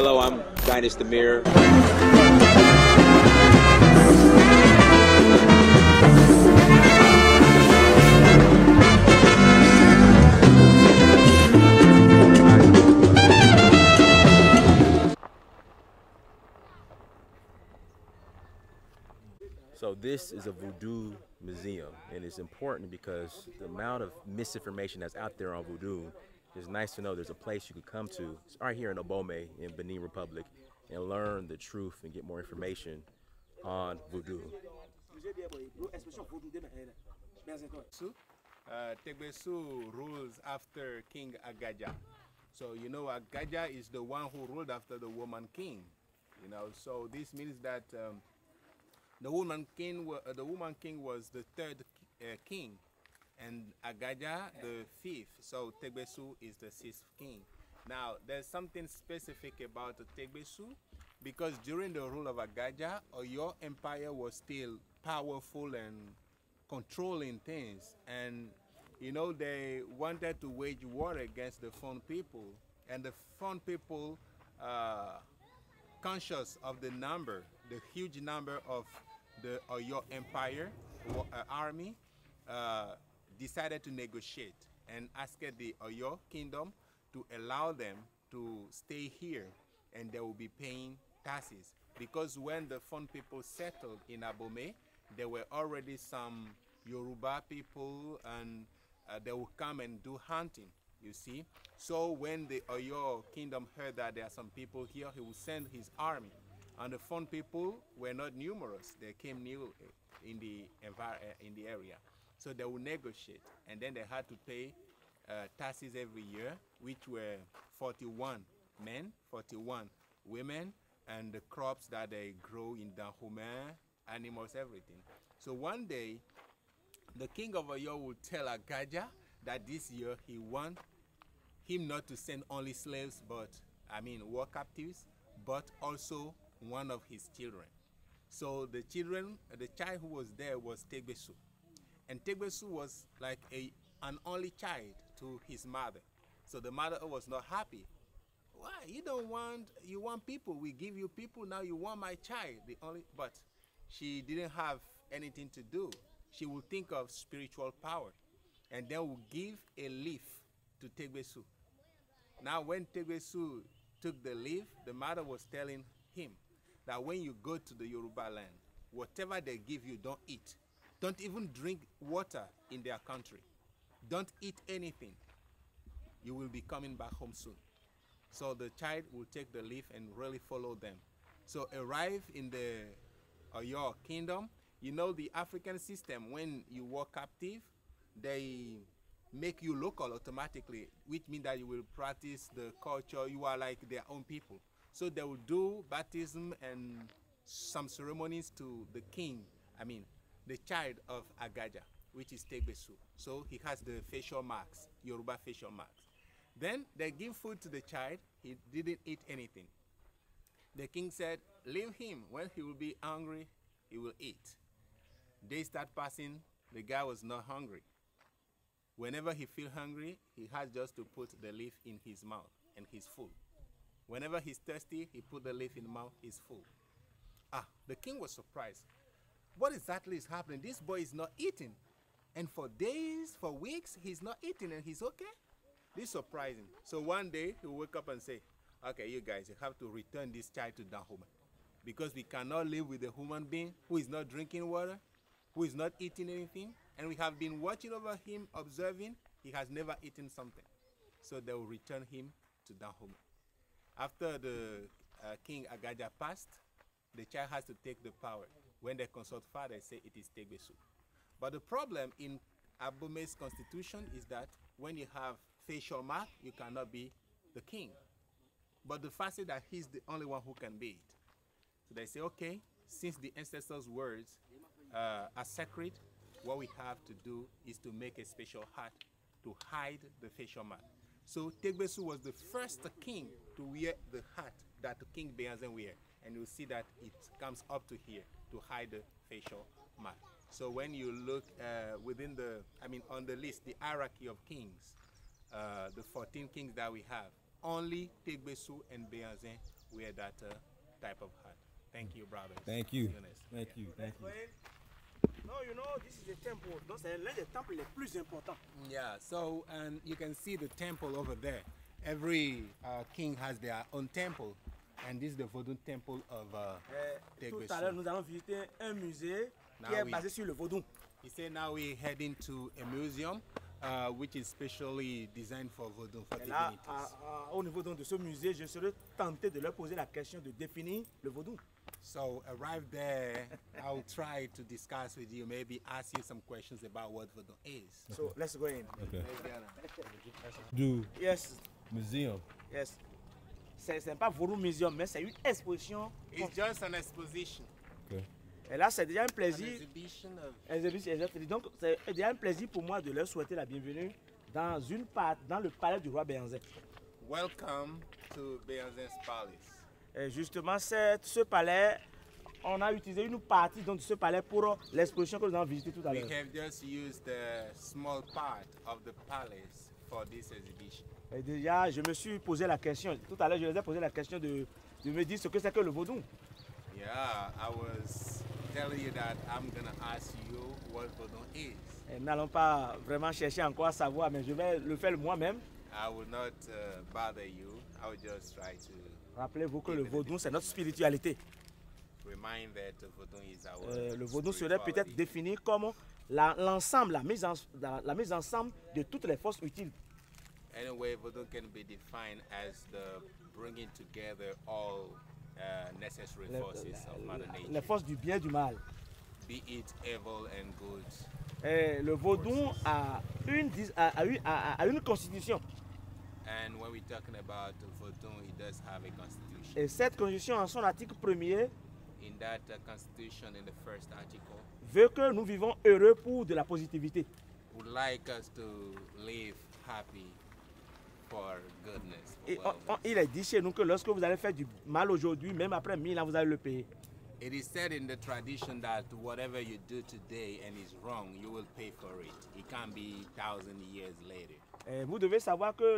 Hello, I'm Dynast Amir. So this is a voodoo museum, and it's important because the amount of misinformation that's out there on voodoo, it's nice to know there's a place you could come to. It's right here in Obome in Benin Republic and learn the truth and get more information on voodoo. Tegbesu rules after King Agaja. So you know Agaja is the one who ruled after the woman king. You know, so this means that the woman king was the third king, and Agaja the fifth. So Tegbesu is the sixth king. Now there's something specific about Tegbesu, because during the rule of Agaja, your empire was still powerful and controlling things, and you know they wanted to wage war against the Fon people, and the Fon people, conscious of the number, the huge number of the Oyo Empire army, decided to negotiate and asked the Oyo kingdom to allow them to stay here, and they will be paying taxes. Because when the Fon people settled in Abomey, there were already some Yoruba people, and they will come and do hunting, you see. So when the Oyo kingdom heard that there are some people here, he will send his army. And the Fon people were not numerous. They came new in the area. So they will negotiate, and then they had to pay taxes every year, which were 41 men, 41 women, and the crops that they grow in Dahomey, animals, everything. So one day, the king of Oyo will tell Agaja that this year he wants him not to send only slaves, but war captives, but also one of his children. So the child who was there was Tegbesu. And Tegbesu was like an only child to his mother. So the mother was not happy. Why? You want people, we give you people, now you want my child, but she didn't have anything to do. She would think of spiritual power, and then would give a leaf to Tegbesu. Now when Tegbesu took the leaf, the mother was telling him that when you go to the Yoruba land, whatever they give you, don't eat. Don't even drink water in their country. Don't eat anything. You will be coming back home soon. So the child will take the leaf and really follow them. So arrive in the Oyo kingdom. You know the African system, when you walk captive, they make you local automatically, which means that you will practice the culture. You are like their own people. So they will do baptism and some ceremonies to the king, the child of Agaja, which is Tegbesu. So he has the facial marks, Yoruba facial marks. Then they give food to the child. He didn't eat anything. The king said, leave him. When he will be hungry, he will eat. Days start passing. The guy was not hungry. Whenever he feels hungry, he has just to put the leaf in his mouth, and he's full. Whenever he's thirsty, he put the leaf in the mouth, he's full. The king was surprised. What exactly is happening? This boy is not eating. And for days, for weeks, he's not eating, and he's okay? This is surprising. So one day, he'll wake up and say, okay, you guys, you have to return this child to Dahomey, because we cannot live with a human being who is not drinking water, who is not eating anything, and we have been watching over him, observing. He has never eaten something. So they will return him to Dahomey. After the King Agaja passed, the child has to take the power. When they consult father, they say it is Tegbesu. But the problem in Abomey's constitution is that when you have facial mark, you cannot be the king. But the fact is that he's the only one who can be it. So they say, okay, since the ancestors' words are sacred, what we have to do is to make a special hat to hide the facial mark. So Tegbesu was the first king to wear the hat that King Beanzen wear. And you'll see that it comes up to here to hide the facial mark. So when you look within on the list, the hierarchy of kings, the 14 kings that we have, only Tegbesu and Beanzen wear that type of hat. Thank you, brothers. Thank you. Honest. Thank you. Thank you. No, you know, this is a temple. Donc, c'est l'un des temples les plus importants. Yeah, so and you can see the temple over there. Every king has their own temple, and this is the Voodoo temple of Tout à l'heure, nous allons visiter un musée qui est basé sur le vaudou. He said now we're heading to a museum which is specially designed for Voodoo, for Là, divinities. au niveau donc de ce musée, je serai tenté de leur poser la question de définir le vaudou. So arrive there, I'll try to discuss with you, maybe ask you some questions about what Voodoo is. So let's go in. Okay. Do Yes, museum. yes. C'est pas Voodoo Museum, mais c'est une exposition. It's just an exposition. Okay. Et là, c'est déjà un An plaisir. exhibition of Exhibition. Donc, c'est déjà un plaisir pour moi de leur souhaiter la bienvenue dans le palais du roi Béanzin. welcome to Beanzan's Palace. Et justement, ce palais, on a utilisé une partie donc, de ce palais pour l'exposition que nous avons visitée tout à We l'heure. have just used the small part of the palace for this exhibition. Et déjà, je me suis posé la question, tout à l'heure, je les ai posé la question de me dire ce que c'est que le vaudou. Yeah, I was telling you that I'm gonna ask you what Voodoo is. Et n'allons pas vraiment chercher encore à savoir, mais je vais le faire moi-même. I will not bother you. I will just try to Rappelez-vous que le vaudou, c'est notre spiritualité. remind that Voodoo is our Le vaudou serait peut-être spirituality. défini comme l'ensemble, la mise ensemble de toutes les forces utiles. Anyway, Voodoo can be defined as the bringing together all necessary forces of Mother Les Nature, forces du bien et du mal. be it evil and good. Et le vaudou a une constitution. And when we're talking about Voodoo, it does have a constitution. Et cette constitution, en son article premier, In that constitution, in the first article, veut que nous vivons heureux pour de la positivité. would like us to live happy for goodness. For Et wellness. il est dit chez nous que lorsque vous allez faire du mal aujourd'hui, même après 1000 ans, vous allez le payer. It is said in the tradition that whatever you do today and is wrong, you will pay for it. It can be 1,000 years later. Et vous devez savoir que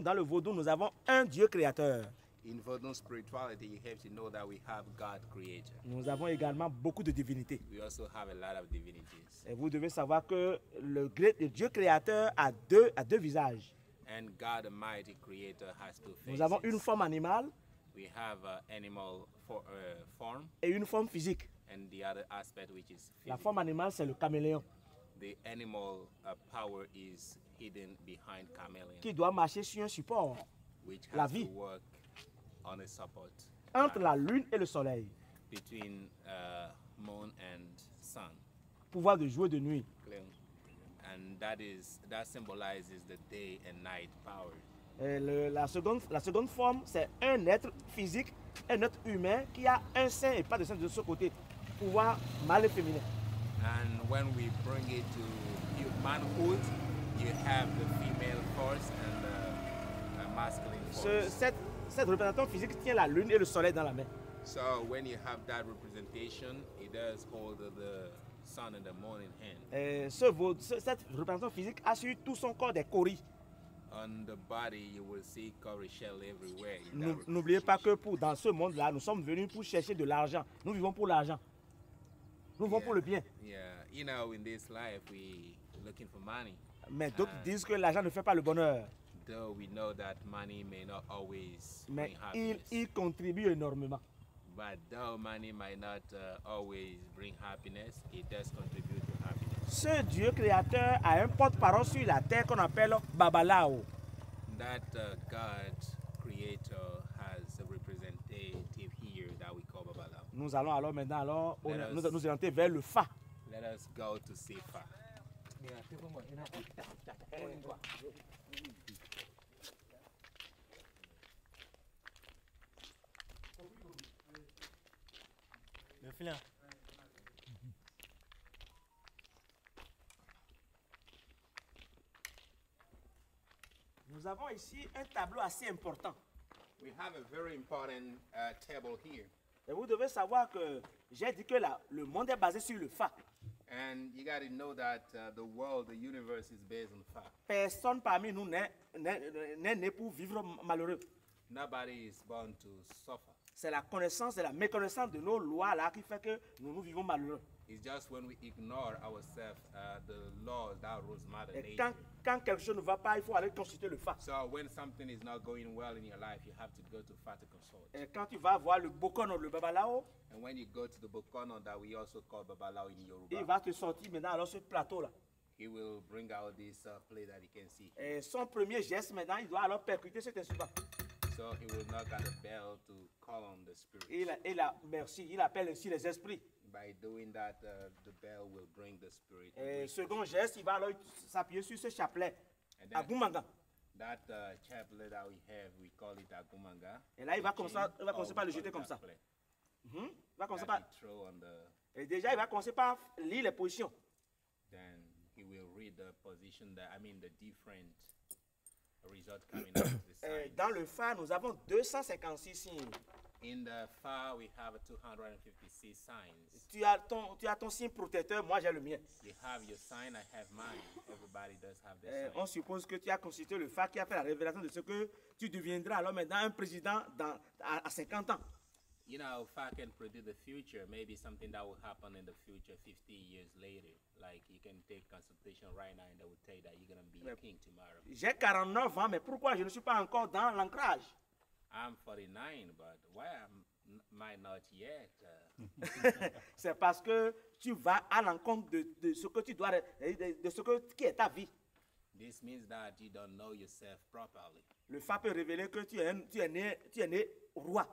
dans le vaudou, nous avons un Dieu créateur. In Voodoo spirituality, you have to know that we have God creator. Nous avons également beaucoup de divinités. We also have a lot of divinities. Et vous devez savoir que le Dieu créateur a deux visages. And God Almighty creator has two faces. Nous avons une forme animale We have animal form et une forme physique. and the other aspect which is La physical. forme animale, c'est le caméléon, The animal power is hidden behind chameleon, qui doit marcher sur un support which la has to vie. work on a support entre la lune et le soleil, between moon and sun. pouvoir de jour et de nuit. Clear? And that symbolizes the day and night power. Et la seconde forme, c'est un être physique, un être humain qui a un sein et pas de sein de ce côté. Pouvoir mâle et féminin. And when we bring it to manhood, you have the female force and the masculine force. Cette représentation physique tient la lune et le soleil dans la main. So when you have that representation, it does hold the sun and the moon in hand. Et cette représentation physique a sur tout son corps des coris. On the body, you will see cowrie shell everywhere. in that N'oubliez pas que representation. dans ce monde-là, nous sommes venus pour chercher de l'argent. Nous vivons pour l'argent. Nous vivons pour le bien. Yeah, you know, in this life, we looking for money. Mais d'autres disent que l'argent ne fait pas le bonheur. Though we know that money may not always Mais bring happiness. il contribue énormément. But though money might not always bring happiness, it does contribute to happiness. Ce Dieu créateur a un porte-parole sur la terre qu'on appelle Babalao. That God creator has a representative here that we call Babala. Nous allons alors maintenant Let us- nous orienter vers le Fa. Let us go to Sifa. Le filin. Nous avons ici un tableau assez important. We have a very important table here. Et vous devez savoir que j'ai dit que le monde est basé sur le Fa. And you got to know that the world, the universe is based on fact. Personne parmi nous n'est né pour vivre malheureux. Nobody is born to suffer. C'est la connaissance et la méconnaissance de nos lois là qui fait que nous vivons malheureux. It's just when we ignore ourselves, the laws that rules Mother Et Nature. quand quelque chose ne va pas, il faut aller consulter le FA. So when something is not going well in your life, you have to go to FA to consult. Et quand tu vas voir le Bokono, le Babalao, And when you go to the Bokono that we also call Babalao in Yoruba, il va te sortir maintenant alors ce plateau là. he will bring out this plate that you can see. Et son premier geste maintenant, il doit alors percuter cet instrument. So he will knock at the bell to call on the spirit. Merci, il appelle ainsi les esprits. By doing that, the bell will bring the spirit. Et second geste, il va alors s'appuyer sur ce chapelet, And then- à Goumanga. That chaplet that we have, we call it Agumanga. Et là, il va commencer par le jeter comme ça. Il va commencer par, et déjà, il va commencer par lire les positions. Then he will read the position that, the different result coming out of the Et signs. dans le phare, nous avons 256 signes. In the far, we have 256 signs. Tu as ton signe protecteur, moi j'ai le mien. You have your sign, I have mine. Everybody does have their sign. On suppose que tu as consulté le phare qui a fait la révélation de ce que tu deviendras alors maintenant un président à 50 ans. You know, Fa can predict the future, maybe something that will happen in the future 50 years later. Like you can take consultation right now and they will tell you that you're going to be a king tomorrow. J'ai 49 ans, mais pourquoi je ne suis pas encore dans l'ancrage? I'm 49, but why am I not yet? C'est parce que tu vas à l'encontre de ce que tu dois, de ce qui est ta vie. This means that you don't know yourself properly. Le phare peut révéler que tu es né roi,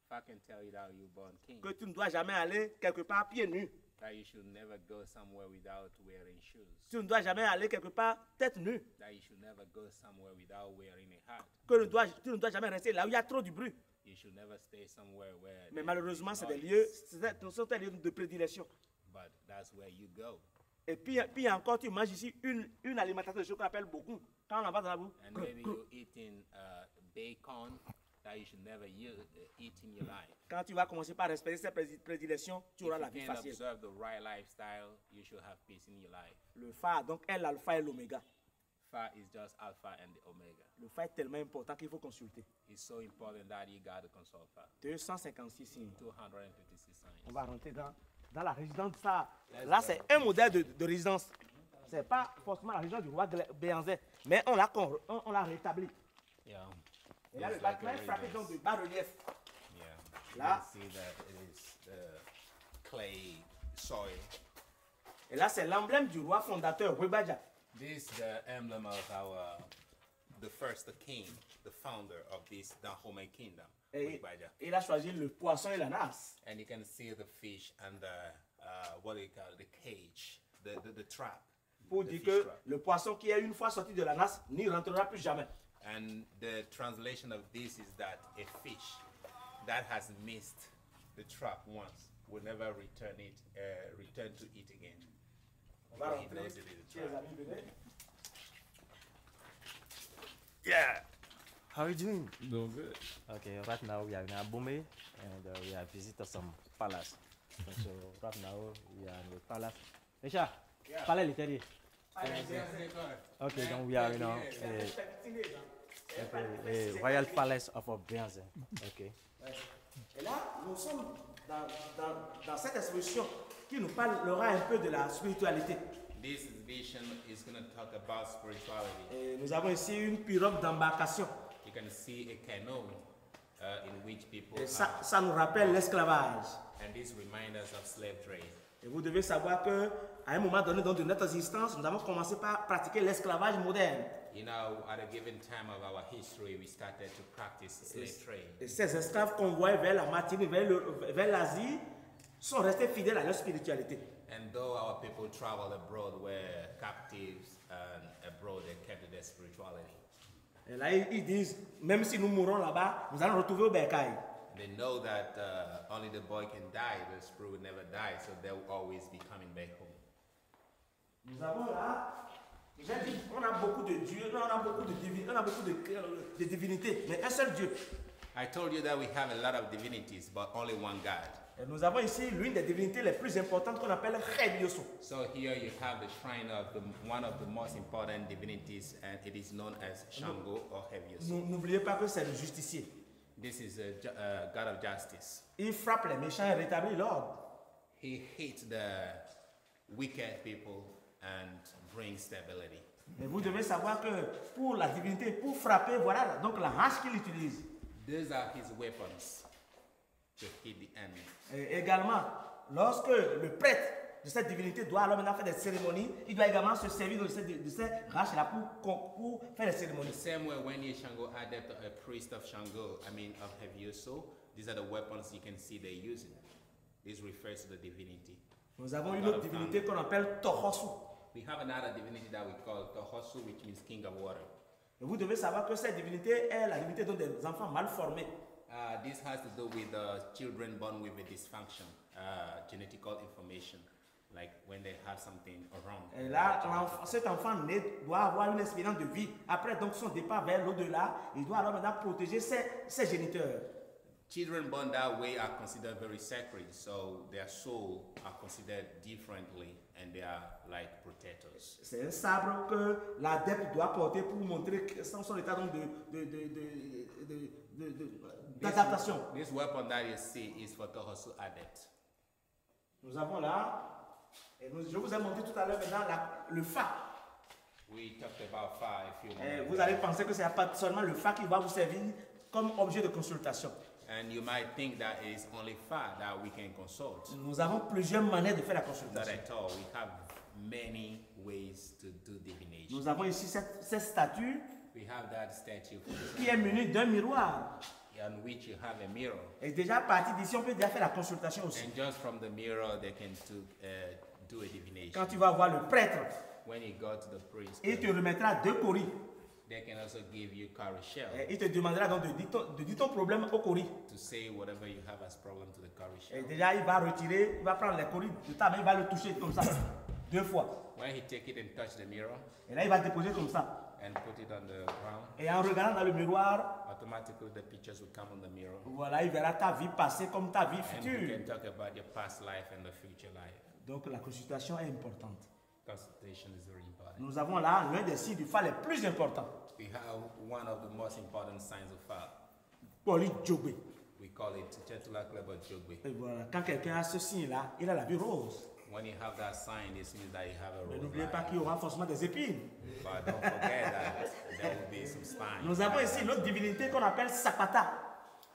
Fa can tell you that you're born king. que tu ne dois jamais aller quelque part pieds nus. That you should never go somewhere without wearing shoes. Tu ne dois jamais aller quelque part tête nue. That you should never go somewhere without wearing a hat. Tu ne dois jamais rester là où il y a trop de bruit. You should never stay somewhere where Mais there malheureusement, is c'est des noise. lieux, ce sont des lieux de prédilection. But that's where you go. Et puis encore, tu manges ici une alimentation de ce qu'on appelle beaucoup. Quand on en va dans la boue, And maybe you're eating bacon that you should never eat in your life. quand tu vas commencer par respecter ces prédilections, tu If auras la you vie can't facile. observe the right lifestyle, you should have peace in your life. Le phare, donc, est l'alpha et l'oméga. Fa is just Alpha and the Omega. Le phare est tellement important qu'il faut consulter. It's so important that you got to consult Fa. 256 signes. 256 signs. On va rentrer dans la résidence de ça. Là, c'est un modèle de résidence. Ce n'est pas forcément la résidence du roi Béanzet, mais on l'a rétabli. Yeah. Et là, le It's like bâtiment a est frappé residence. donc de bas-relief. Yeah. You Là. can see that it is clay soil. Et là, c'est l'emblème du roi fondateur, Webaja. This is the emblem of the first king, the founder of this Dahomey kingdom. Et Wibaja. il a choisi le poisson et la nasse. And you can see the fish and the, what do you call it, the cage, the trap. Pour the dire fish que trap. le poisson qui est une fois sorti de la nasse n'y rentrera plus jamais. And the translation of this is that a fish that has missed the trap once will never return to it again. On va Because he rentrer. knows it is a Chers trap. amis, venez. Yeah. How are you doing? Doing good. Okay, right now we are in Abome and we are visiting some palace. So right now we are in the palace. Nisha, palais littéraire. Okay, donc we are in a royal palace of Obianze. Okay. Et là, nous sommes dans cette exposition qui nous parlera un peu de la spiritualité. This vision is going to talk about spirituality. Et nous avons ici une pirogue d'embarcation. You can see a canoe in which people Et are, ça nous rappelle l'esclavage. and this reminds us of slave trade. Et vous devez savoir qu'à un moment donné de notre existence, nous avons commencé par pratiquer l'esclavage moderne. You know, at a given time of our history, we started to practice slave trade. Et ces esclaves convoyés vers la Martinique, vers l'Asie, sont restés fidèles à leur spiritualité. And though our people traveled abroad, were captives, and abroad they kept their spirituality. Et là, ils disent, même si nous mourons là-bas, nous allons retrouver au bercail. They know that only the boy can die, the spirit will never die, so they will always be coming back home. Nous avons là, j'ai dit, on a beaucoup de dieux, on a beaucoup de divinités, mais un seul Dieu. I told you that we have a lot of divinities, but only one God. Et nous avons ici l'une des divinités les plus importantes qu'on appelle Rebioso. So here you have the shrine of one of the most important divinities, and it is known as Shango or Hevioso. N'oubliez pas que c'est le justicier. This is a god of justice. Il frappe les méchants et rétablit l'ordre. He hates the wicked people and brings stability. Mais vous devez savoir que pour la divinité, pour frapper, voilà donc la hache qu'il utilise. These are his weapons to hit the enemy. Et également, lorsque le prêtre de cette divinité doit alors maintenant faire des cérémonies, il doit également se servir de ces haches-là pour faire les cérémonies. The same way when you Shango adept, a priest of Shango, of Hevioso, these are the weapons you can see they're using. This refers to the divinity. Nous avons une autre divinité qu'on appelle Tohosu. We have another divinity that we call Tohosu, which means king of water. Et vous devez savoir que cette divinité est la divinité des enfants mal formés. This has to do with children born with a dysfunction, genetical information, like when they have something wrong. Et là, cet enfant né doit avoir une espérance de vie. Après donc son départ vers l'au-delà, il doit alors maintenant protéger ses géniteurs. Children born that way are considered very sacred, so their soul are considered differently, and they are like protectors. C'est un sabre que l'adepte doit porter pour montrer son état donc d'adaptation. This weapon that you see is for Tohosu adept. Nous avons là, et je vous ai montré tout à l'heure maintenant le fa. We talked about fire a few moments Vous allez penser que c'est pas seulement le fa qui va vous servir comme objet de consultation. And you might think that it is only fire that we can consult. Nous avons plusieurs manières de faire la Not consultation. at all. We have many ways to do divination. Nous avons ici cette statue We have that statue qui est munie d'un miroir. on which you have a mirror. Et déjà à partir d'ici, on peut déjà faire la consultation aussi. And just from the mirror, they can do a divination. Quand tu vas voir le prêtre, When you go to the priest, il te remettra 2 coris. they can also give you cowrie shell Et il te demandera donc de dire ton problème au coris. to say whatever you have as problem to the cowrie Et shell. déjà, il va retirer, il va prendre les coris de ta main, il va le toucher comme ça, 2 fois. When he take it and touch the mirror Et là, il va déposer comme ça. and put it on the ground, Et en regardant dans le miroir, automatically the pictures will come on the mirror. voilà, il verra ta vie passée comme ta vie And you future. can talk about your past life and the future life. Donc la consultation est importante. Consultation is very important. Nous avons là l'un des signes du phare les plus importants. We have one of the most important signs of fire. Polyjogbe. We call it Chetula Kleber Jogbe. Et voilà, quand quelqu'un a ce signe-là, il a la vie rose. When you have that sign, it means that you have a Mais rose n'oubliez life. pas qu'il y aura forcément des épines. But don't forget that there will be some spines. Nous avons ici l'autre divinité qu'on appelle Sapata.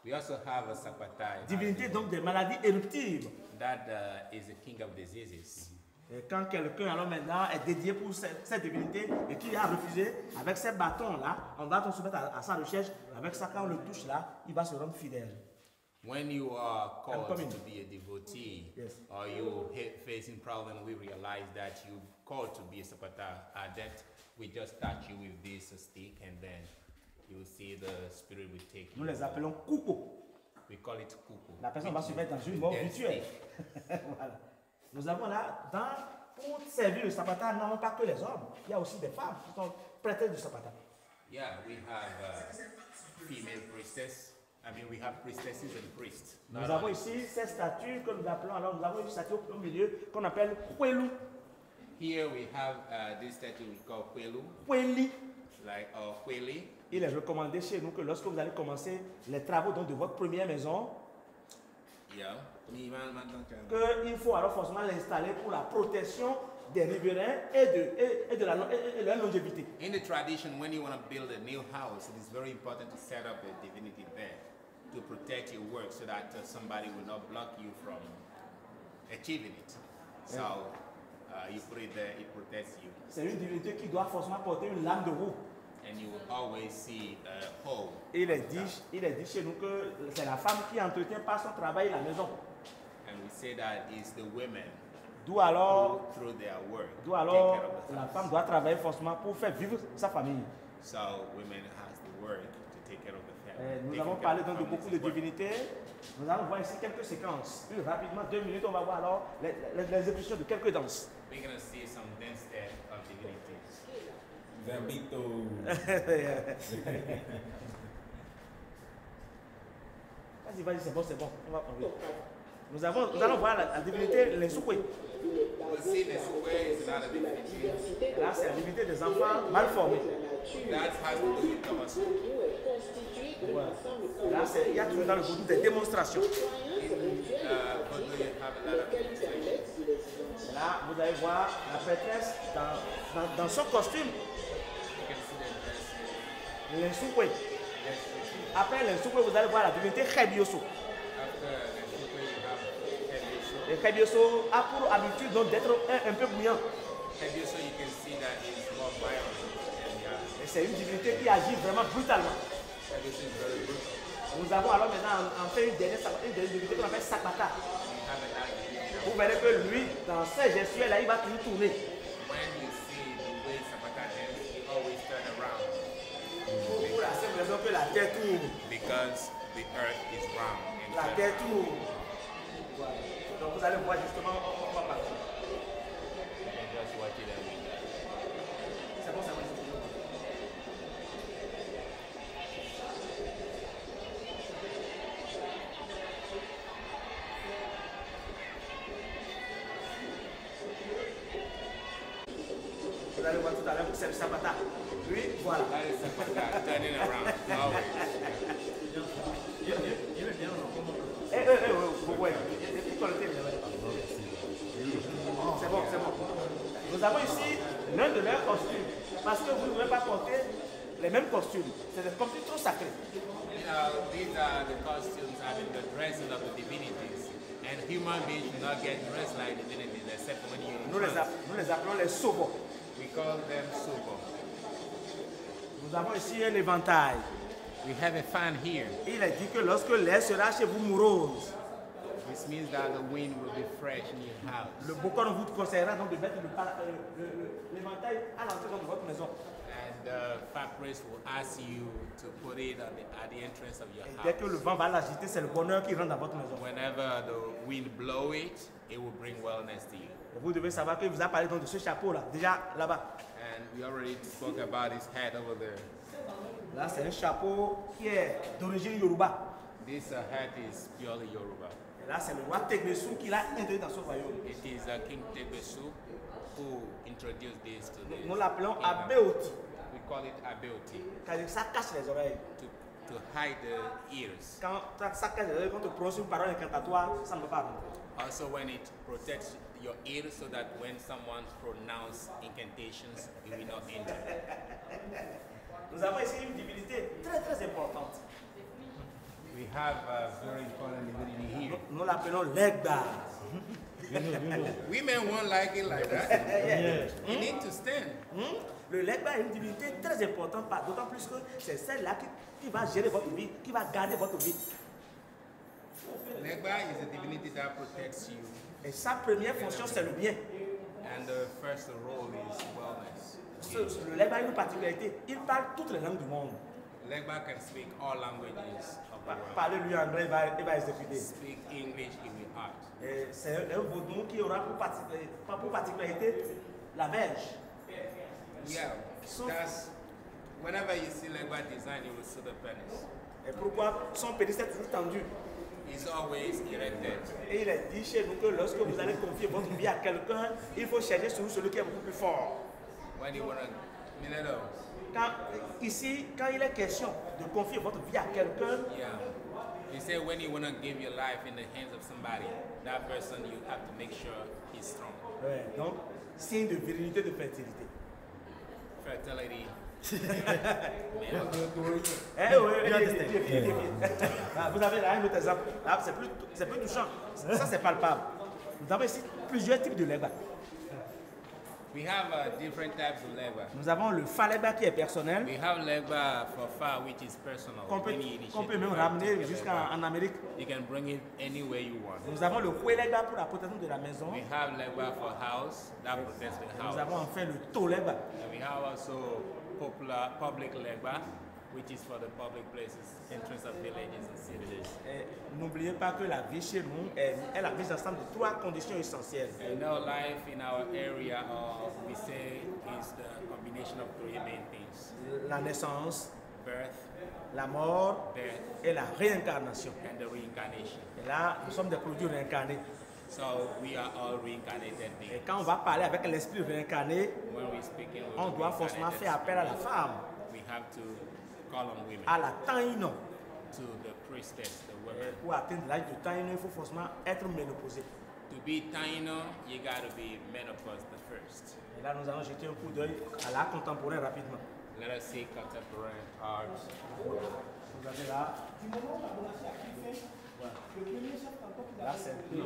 We also have a Sapata. Divinité donc des maladies éruptives. That is a king of diseases. Et quand quelqu'un alors maintenant est dédié pour cette divinité et qui a refusé, avec ces bâtons-là, on va se mettre à sa recherche. Avec ça, quand on le touche là, il va se rendre fidèle. When you are I'm called coming. to be a devotee, Yes. or you facing problem, we realize that you called to be a Sapata adept. We just touch you with this stick, and then you will see the spirit will take Nous you. les appelons coucou. We call it kuku. La personne va se mettre dans une mort Dead virtuelle. Voilà. Nous avons là, pour servir le Sapata, non pas que les hommes, il y a aussi des femmes qui sont prêtresses du Sapata. Yeah, we have female priestess. I mean, we have priestesses and priests. Nous avons ici cette statue que nous appelons, alors nous avons une statue au milieu qu'on appelle Kwelu. Here we have this statue we call Kwelu, Kweli. like Kweli. Il est recommandé chez nous que lorsque vous allez commencer les travaux donc, de votre première maison, Yeah. qu'il faut alors forcément l'installer pour la protection des riverains et de leur longévité. In the tradition, when you want to build a new house, it is very important to set up a divinity there to protect your work so that somebody will not block you from achieving it. So you put it there, it protects you. C'est une divinité qui doit forcément porter une lame de roue. And you will always see a hole. Il est dit chez nous que c'est la femme qui entretient par son travail la maison. And we say that it's the women D'où alors, who, through their work, d'où take alors care of the la house. femme doit travailler forcément pour faire vivre sa famille. So women has the work to take care of the family. Nous Taking avons care parlé of donc de families beaucoup de is work. divinités. Nous allons voir ici quelques séquences. Plus rapidement, 2 minutes, on va voir alors l'exécution de quelques danses. We're going to see some dance there of divinities. Zambito. Vas-y, c'est bon, c'est bon. On va prendre. Nous allons voir la divinité Lensukwe. We see the square is not a divinity. Là, c'est la divinité des enfants mal formés. That has to do with Thomas. Là, il y a toujours dans le vaudou des démonstrations. Voodoo, you have a lot of demonstrations. Là, vous allez voir la prêtresse dans son costume. You can see the dress. Lensukwe. Après Lensukwe, vous allez voir la divinité Khebioso. After the square, you have Hebioso. Et Khebioso a pour habitude donc d'être un peu bouillant. Hebioso, you can see that it's more violent. Et c'est une divinité qui agit vraiment brutalement. Hebioso is very brutal. Nous avons alors maintenant en fait une dernière divinité qu'on appelle Sakbata. We have another divinity. Vous verrez que lui, dans ses gestuels, là, il va toujours tourner. When you see the way Sabata dance, he always turn around. Pour la simple raison que la terre tourne. Because the earth is round. And La terre tourne. Voilà. Donc vous allez voir justement, on va partir. and just watch it every day. C'est bon, c'est bon. Vous allez voir tout à l'heure que c'est le Sabata. Lui, voilà. That is Sabata turning around always. Vous voyez. C'est bon, c'est bon. Nous avons ici l'un de leurs costumes. Parce que vous ne pouvez pas porter les mêmes costumes. C'est des costumes trop sacrés. You know, these are the costumes, I mean, the dresses of the divinities. And human beings do not get dressed like divinities except when you Nous les appelons les sobos. We call them subo. Nous avons ici un éventail. We have a fan here. Il est dit que lorsque l'air sera chez vous morose, This means that the wind will be fresh in your house. le bocon vous conseillera donc de mettre l'éventail à l'entrée de votre maison. And the fat priest will ask you to put it at the entrance of your Et dès que le house. vent va l'agiter, c'est le bonheur qui rentre dans votre maison. Whenever the wind blow it will bring wellness to you. Et vous devez savoir qu'il vous a parlé donc de ce chapeau-là, déjà là-bas. And we already spoke about his head over there. Là, c'est un chapeau qui est d'origine Yoruba. This head is purely Yoruba. Et là, c'est le roi Tegbesu qui l'a introduit dans son royaume. It is King Tebesu who introduced this to the Nous l'appelons kingdom. Abeoti, We call it Abeoti car ça cache les oreilles. to hide the ears. Quand ça cache les oreilles, quand tu prononces une parole incantatoire, ça ne peut pas rentrer. Also, when it protects your ears so that when someone pronounces incantations, it will not enter. Nous avons ici une divinité très très importante. We have a very important divinity here. Nous l'appelons Legba. Women won't like it like that. You need to stand. Le Legba est une divinité très importante, d'autant plus que c'est celle-là qui va gérer votre vie, qui va garder votre vie. Legba is a divinity that protects you, Et sa première fonction, c'est le bien. and the first role is wellness. Le Legba a une particularité, il parle toutes les langues du monde. Legba can speak all languages of the world. Parlez-lui anglais, il va exécuter. Speak English, he will act. Et c'est un vaudou qui aura pour particularité la verge. Yeah, that's whenever you see Legba design, you will see the penis. Et pourquoi son pénis est toujours tendu? It's always erected. Et il est dit chez nous que lorsque vous allez confier votre vie à quelqu'un, il faut chercher sur celui qui est beaucoup plus fort. When you want to, Ici, quand il est question de confier votre vie à quelqu'un, yeah. You say when you want to give your life in the hands of somebody, that person you have to make sure he's strong. ouais, donc signe de virilité, de fertilité. Fertility. Vous avez là un autre exemple. Là, c'est plus touchant. Ça, c'est palpable. Nous avons ici plusieurs types de Legba. We have different types of Legba. Nous avons le fa Legba qui est personnel, We have Legba for far, which is personal. qu'on peut, When you initiate qu'on peut the même Legba, ramener take a jusqu'en Legba. Amérique. You can bring it anywhere you want. Nous avons le Hue Legba pour la protection de la maison. We have Legba for house, that protects the Nous house. avons enfin le To Legba. And we have also public Legba, which is for the public places, entrance of villages and cities. Et n'oubliez pas que la vie chez nous est la mise ensemble de trois conditions essentielles. You know, life in our area, we say, is the combination of three main things. La naissance, birth, la mort death, et la réincarnation. and the reincarnation. Et là, nous sommes des produits réincarnés. So we are all reincarnated Et beings. quand on va parler avec l'esprit réincarné, When we're speaking with on the doit forcément reincarnated faire appel à la spirit, femme, we have to call on women, à la taïno. to the priestess, the Et women. pour atteindre l'âge de taïno, il faut forcément être ménopausé. To be taino, you gotta be menopause the first. Et là, nous allons jeter un coup d'œil à l'art contemporain rapidement. Let us see contemporary art. Vous avez là. Là, c'est un peu. Il y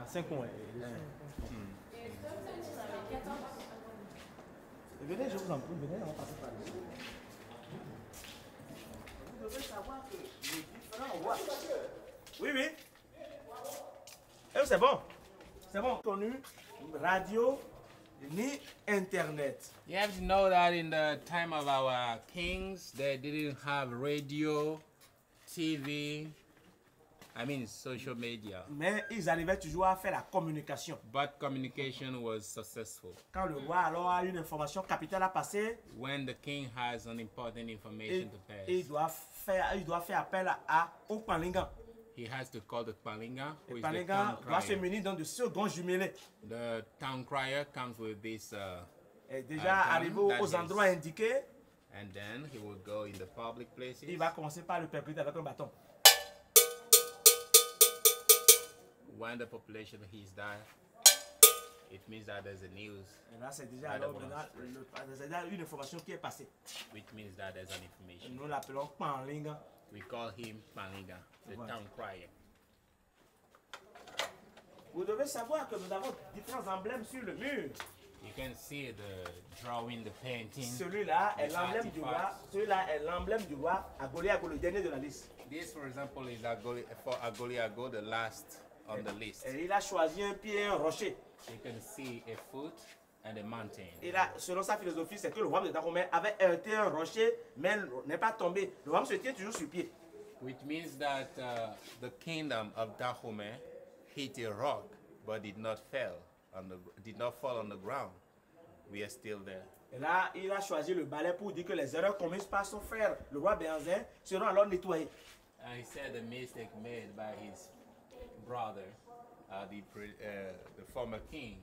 a 5 mois. Venez, je vous en prie, venez, on va passer par ici. Vous devez savoir que les différents rois. Oui, oui. C'est bon. C'est bon. Connu, radio, ni internet. You have to know that in the time of our kings, they didn't have radio, TV, social media. Mais ils arrivaient toujours à faire la communication. But communication was successful. Quand le roi alors a une information capitale à passer, When the king has an important information to pass, il doit faire appel au Palingan. he has to call the palinga, who Le is the Palingan town doit se crier. munir dans de seconds jumelés. The town crier comes with this, Et déjà gun arrivé that aux is- endroits indiqués, and then he will go in the public places. il va commencer par le percuter avec un bâton. When the population hears that, it means that there's a news, Et là, c'est déjà Ah, alors d'accord. maintenant c'est déjà une information qui est passée. which means that there's an Et information. nous l'appelons Palingan. We call him palinga, the Voilà. town crier. Vous devez savoir que nous avons différents emblèmes sur le mur. You can see the drawing, the painting. Celui-là est the l'emblème du roi. artifacts. Celui-là est l'emblème du roi Agoliago, le dernier de la liste. This, for example, is for Agoliago, the last on the list. Et il a choisi un pied et un rocher. You can see a foot and a mountain. Et là, selon sa philosophie, c'est que le roi de Dahomey avait heurté un rocher, mais n'est pas tombé. Le roi se tient toujours sur pied. Which means that the kingdom of Dahomey hit a rock, but did not fall on the ground. We are still there. Et là, il a choisi le balai pour dire que les erreurs commises par son frère, le roi Béanzin, seront alors nettoyées. And he said the mistake made by his brother, the former king,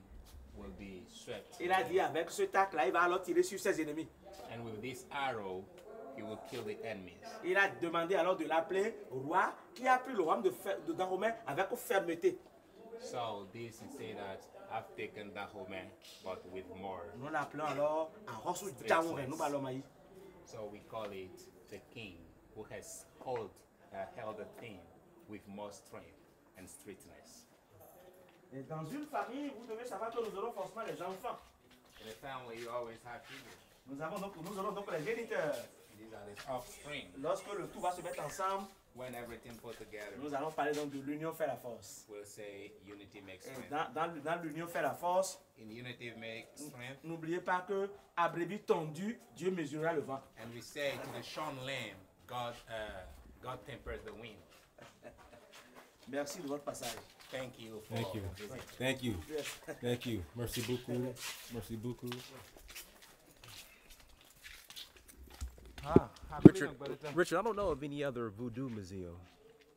will be swept. Il a dit avec ce tac-là, il va alors tirer sur ses ennemis. And with this arrow, he will kill the enemies. Il a demandé alors de l'appeler roi qui a pris le royaume de Dahomey avec fermeté. So this is say that I've taken Dahomey, but with more. Nous l'appelons alors Arrosu Dahomey, nous parlons maïs. So we call it the king who has held the thing with more strength and straightness. Et dans une famille, vous devez savoir que nous aurons forcément les enfants. In a family, you always have children. Nous aurons donc les géniteurs. These are the offspring. Lorsque le tout va se mettre ensemble, When everything put together, nous allons parler donc de l'union fait la force. we'll say unity makes Et strength. dans l'union fait la force, In unity makes strength. n'oubliez pas que à brebis tondue, Dieu mesurera le vent. And we say to the shorn lamb, God tempers the wind. Merci de votre passage. Thank you for Thank you. visiting. Thank you. Yes. Thank you. Merci beaucoup. Merci beaucoup. Richard, I don't know of any other voodoo museum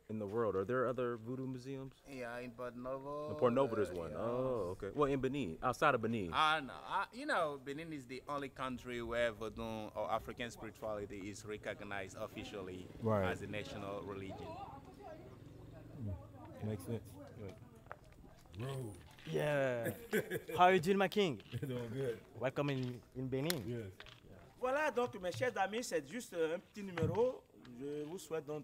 in the world. Are there other voodoo museums? Yeah, in Port Novo. In Port Novo, there's one. Oh, okay. Well, in Benin, outside of Benin. No. Benin is the only country where Voodoo or African spirituality is recognized officially Right. as a national religion. Makes sense. Yeah. How are you doing, my king? Doing good. Welcome in Benin. Yes. Voilà donc mes chers amis, c'est juste un petit numéro. Je vous souhaite donc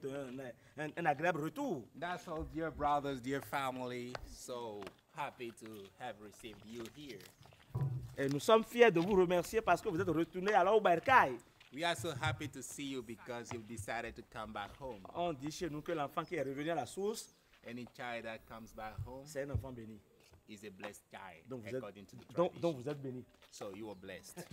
un agréable retour. That's all, dear brothers, dear family. So happy to have received you here. Et nous sommes fiers de vous remercier parce que vous êtes retournés alors au Bercail. We are so happy to see you because you've decided to come back home. On dit chez nous que l'enfant qui est revenu à la source, Any child that comes back home c'est un enfant béni. is a blessed child, Donc vous êtes, according to the tradition. donc vous êtes béni. So you are blessed.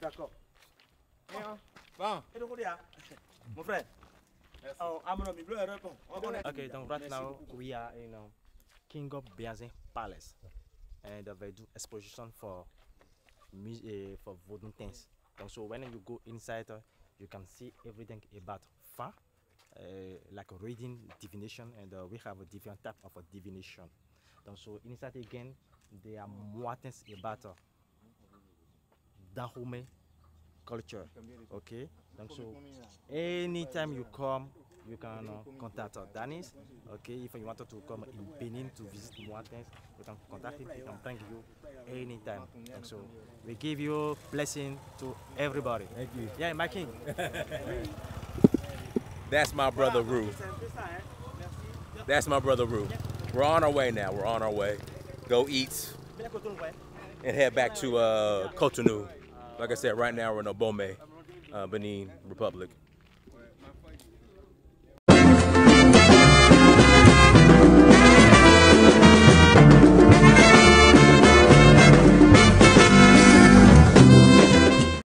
D'accord. Bon, Et donc, mon frère, Okay, donc right now we are in King of Biazin Palace, and they do exposition for for Voodoo things. Donc, so when you go inside, you can see everything about Fa, like reading divination, and we have a different type of a divination. Donc, so inside again, there are more things about Dahomey culture. Okay, donc, so anytime you come, you can contact Danis. Okay, if you wanted to come in Benin to visit Mountains, you can contact him. He can bring you anytime. And so we give you blessing to everybody. Thank you. Yeah, my king. That's my brother Rue. That's my brother Rue. We're on our way now. We're on our way. Go eat and head back to Cotonou. Like I said, right now we're in Obome, Benin Republic.